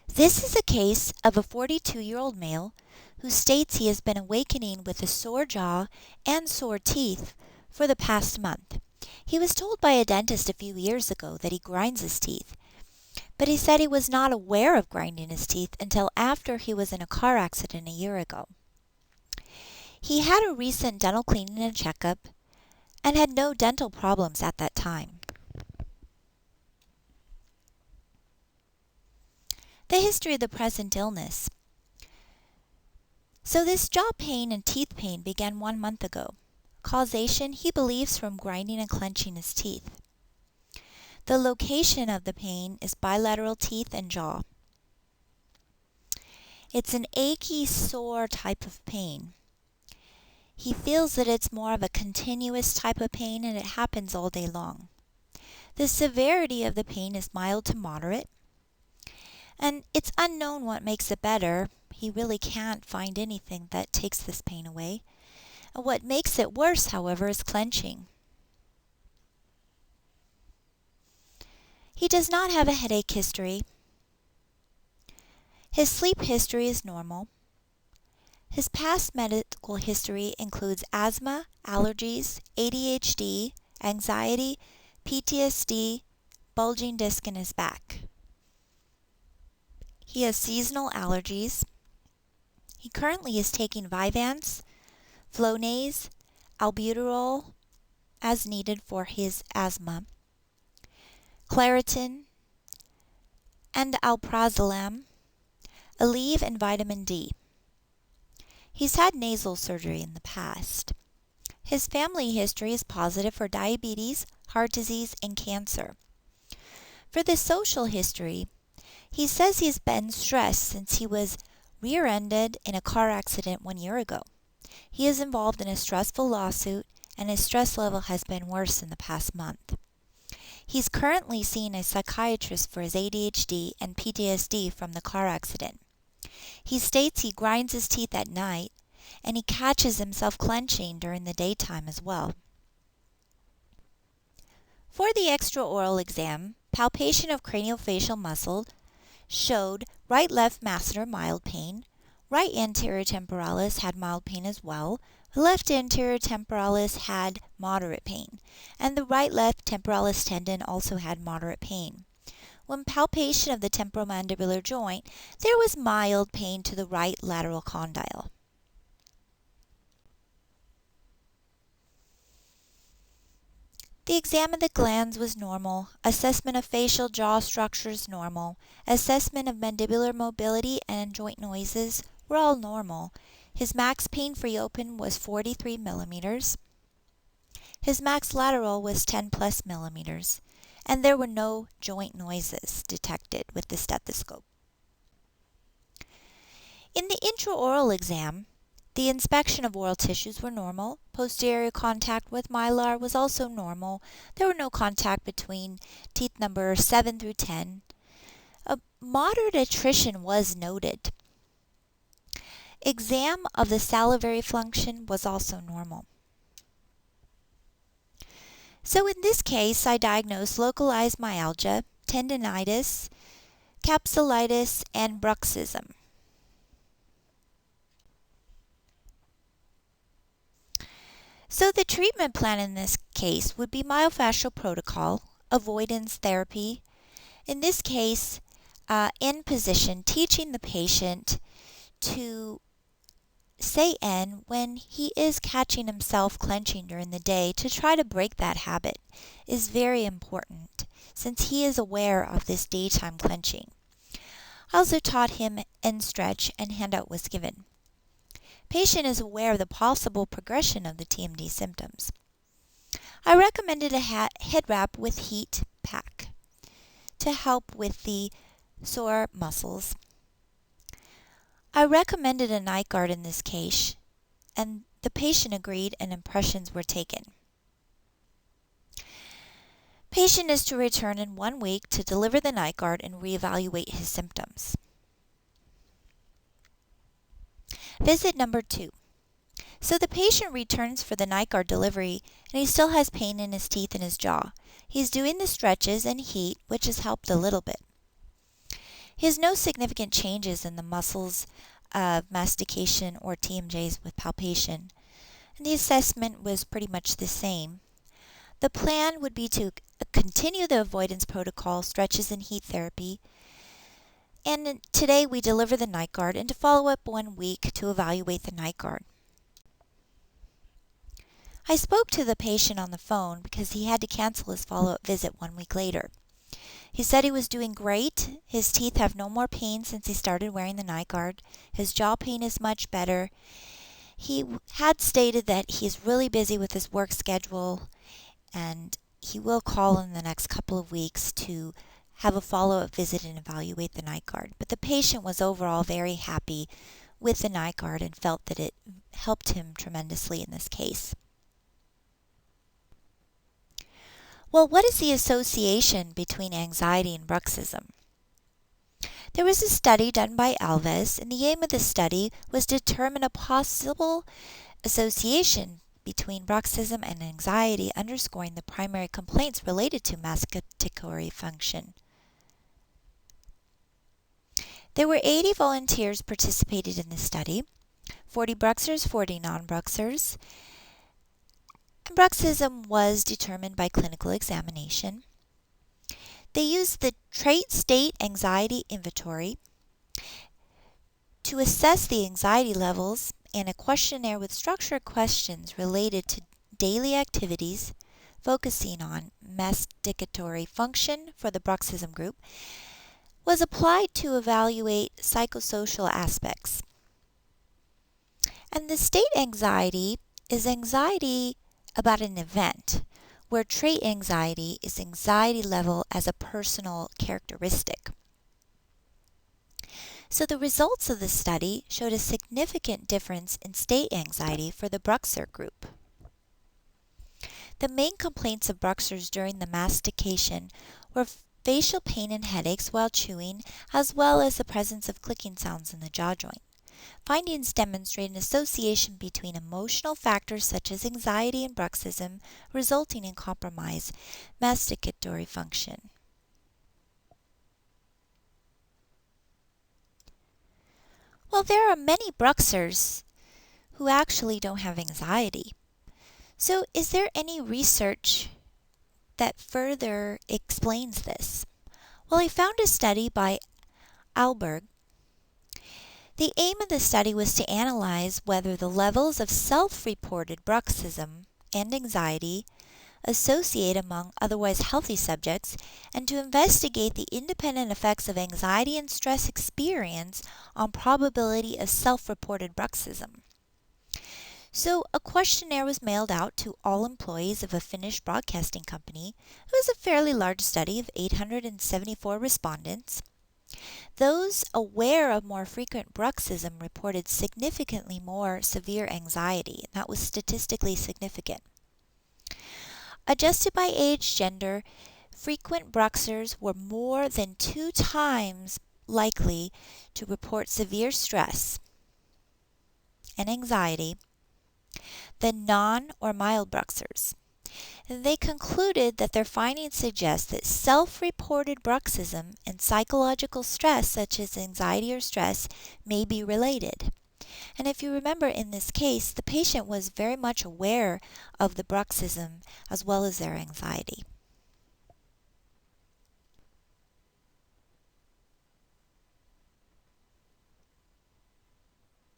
This is a case of a 42-year-old male who states he has been awakening with a sore jaw and sore teeth for the past month. He was told by a dentist a few years ago that he grinds his teeth, but he said he was not aware of grinding his teeth until after he was in a car accident a year ago. He had a recent dental cleaning and checkup and had no dental problems at that time. The history of the present illness. So this jaw pain and teeth pain began 1 month ago. Causation, he believes, from grinding and clenching his teeth. The location of the pain is bilateral teeth and jaw. It's an achy, sore type of pain. He feels that it's more of a continuous type of pain and it happens all day long. The severity of the pain is mild to moderate, and it's unknown what makes it better. He really can't find anything that takes this pain away. And what makes it worse, however, is clenching. He does not have a headache history. His sleep history is normal. His past medical history includes asthma, allergies, ADHD, anxiety, PTSD, bulging disc in his back. He has seasonal allergies. He currently is taking Vyvanse, Flonase, albuterol as needed for his asthma, Claritin, and alprazolam, Aleve, and vitamin D. He's had nasal surgery in the past. His family history is positive for diabetes, heart disease, and cancer. For the social history, he says he's been stressed since he was rear-ended in a car accident 1 year ago. He is involved in a stressful lawsuit, and his stress level has been worse in the past month. He's currently seeing a psychiatrist for his ADHD and PTSD from the car accident. He states he grinds his teeth at night, and he catches himself clenching during the daytime as well. For the extraoral exam, palpation of craniofacial muscle showed right-left masseter mild pain, right anterior temporalis had mild pain as well, left anterior temporalis had moderate pain, and the right-left temporalis tendon also had moderate pain. When palpation of the temporomandibular joint, there was mild pain to the right lateral condyle. The exam of the glands was normal. Assessment of facial jaw structures normal. Assessment of mandibular mobility and joint noises were all normal. His max pain-free open was 43 millimeters. His max lateral was 10 plus millimeters, and there were no joint noises detected with the stethoscope. In the intraoral exam, the inspection of oral tissues were normal. Posterior contact with mylar was also normal. There were no contact between teeth number 7 through 10. A moderate attrition was noted. Exam of the salivary function was also normal. So in this case, I diagnosed localized myalgia, tendinitis, capsulitis, and bruxism. So the treatment plan in this case would be myofascial protocol, avoidance therapy. In this case, in position, teaching the patient to say N when he is catching himself clenching during the day to try to break that habit is very important since he is aware of this daytime clenching. I also taught him N stretch and handout was given. Patient is aware of the possible progression of the TMD symptoms. I recommended a head wrap with heat pack to help with the sore muscles. I recommended a night guard in this case, and the patient agreed and impressions were taken. Patient is to return in 1 week to deliver the night guard and reevaluate his symptoms. Visit number 2. So the patient returns for the night guard delivery and he still has pain in his teeth and his jaw. He's doing the stretches and heat, which has helped a little bit. He has no significant changes in the muscles of mastication or TMJs with palpation, and the assessment was pretty much the same. The plan would be to continue the avoidance protocol, stretches and heat therapy, and today we deliver the night guard and to follow up 1 week to evaluate the night guard. I spoke to the patient on the phone because he had to cancel his follow-up visit 1 week later. He said he was doing great. His teeth have no more pain since he started wearing the night guard. His jaw pain is much better. He had stated that he's really busy with his work schedule and he will call in the next couple of weeks to have a follow-up visit and evaluate the night guard. But the patient was overall very happy with the night guard and felt that it helped him tremendously in this case. Well, what is the association between anxiety and bruxism? There was a study done by Alves, and the aim of the study was to determine a possible association between bruxism and anxiety, underscoring the primary complaints related to masticatory function. There were 80 volunteers participated in the study, 40 bruxers, 40 non-bruxers. Bruxism was determined by clinical examination. They used the Trait State Anxiety Inventory to assess the anxiety levels and a questionnaire with structured questions related to daily activities focusing on masticatory function for the bruxism group was applied to evaluate psychosocial aspects. And the state anxiety is anxiety about an event, where trait anxiety is anxiety level as a personal characteristic. So the results of the study showed a significant difference in state anxiety for the bruxer group. The main complaints of bruxers during the mastication were facial pain and headaches while chewing, as well as the presence of clicking sounds in the jaw joint. Findings demonstrate an association between emotional factors such as anxiety and bruxism, resulting in compromised masticatory function. Well, there are many bruxers who actually don't have anxiety. So, is there any research that further explains this? Well, I found a study by Alberg. The aim of the study was to analyze whether the levels of self-reported bruxism and anxiety associate among otherwise healthy subjects and to investigate the independent effects of anxiety and stress experience on probability of self-reported bruxism. So a questionnaire was mailed out to all employees of a Finnish broadcasting company. It was a fairly large study of 874 respondents. Those aware of more frequent bruxism reported significantly more severe anxiety, and that was statistically significant. Adjusted by age, gender, frequent bruxers were more than 2 times likely to report severe stress and anxiety than non or mild bruxers. They concluded that their findings suggest that self-reported bruxism and psychological stress such as anxiety or stress may be related. And if you remember in this case, the patient was very much aware of the bruxism as well as their anxiety.